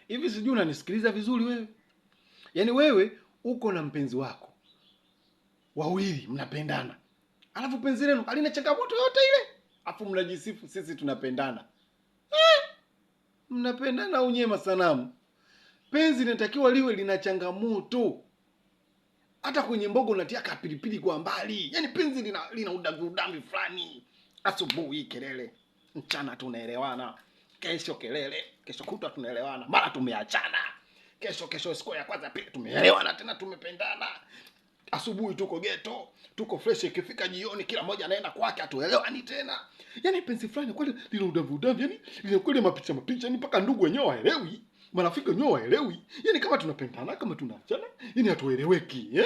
Hivi sijui unanisikiliza vizuri wewe? Yaani wewe uko na mpenzi wako, wawili mnapendana, alafu penzi lenu halina changamoto yote ile, alafu mnajisifu sisi tunapendana. Mnapendana au nyema sanamu? Penzi linatakiwa liwe lina changamoto. Hata kwenye mboga unatia kapilipili kwa mbali. Yaani penzi lina udambi fulani. Asubuhi kelele, mchana tunaelewana, kesho kelele, kesho kutwa tunaelewana, mara tumeachana. Kesho siku ya kwanza pili tumeelewana tena, tumependana. Asubuhi tuko ghetto, tuko fresh, ikifika jioni kila mmoja anaenda kwake, atuelewani tena. Yaani penzi fulani kweli lina udambi, yaani lina kweli mapicha, yaani mpaka ndugu wenyewe waelewi, marafiki wenyewe waelewi. Yaani kama tunapendana, kama tunaachana, yaani hatueleweki,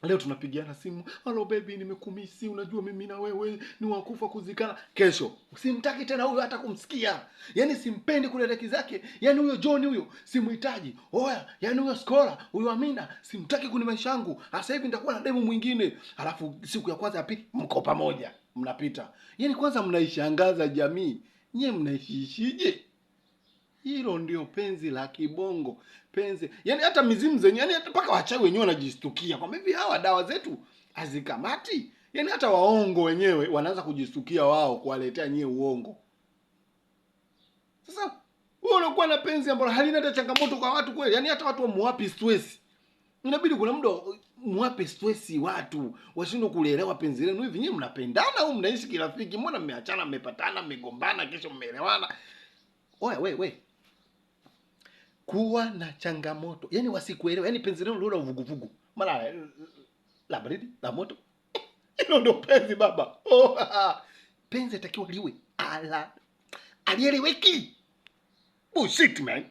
Leo tunapigiana simu, "Hello baby, nimekumisi, unajua mimi na wewe ni wakufa kuzikana." Kesho simtaki tena huyo hata kumsikia. Yaani simpendi kule reki zake. Yaani huyo John huyo simuhitaji. Oya, yaani huyo Skola, huyo Amina simtaki kwenye maisha yangu. Sasa hivi nitakuwa na demu mwingine. Alafu siku ya kwanza ya pili mko pamoja, mnapita. Yaani kwanza mnaishangaza jamii. Nyie mnaishishije? Hilo ndio penzi la kibongo. Penzi. Yaani hata mizimu zenyewe, yaani hata mpaka wachawi wenyewe wanajistukia. Kwa hivi hawa dawa zetu hazikamati. Yaani hata waongo wenyewe wanaanza kujistukia wao kuwaletea nyie uongo. Sasa wewe unakuwa na penzi ambalo halina hata changamoto kwa watu kweli. Yaani hata watu wamuwapi stress. Inabidi kuna muda muwape stress watu. Washindwe kuelewa penzi lenu. Hivi nyie mnapendana au mnaishi kirafiki? Mbona mmeachana, mmepatana, mmegombana, kesho mmeelewana? Oya we. Kuwa na changamoto. Yaani wasikuelewe. Yaani penzi lenu lula uvuguvugu. Mara la baridi, la moto. Hilo ndio penzi baba. Penzi atakiwa liwe alieleweki. Bullshit man.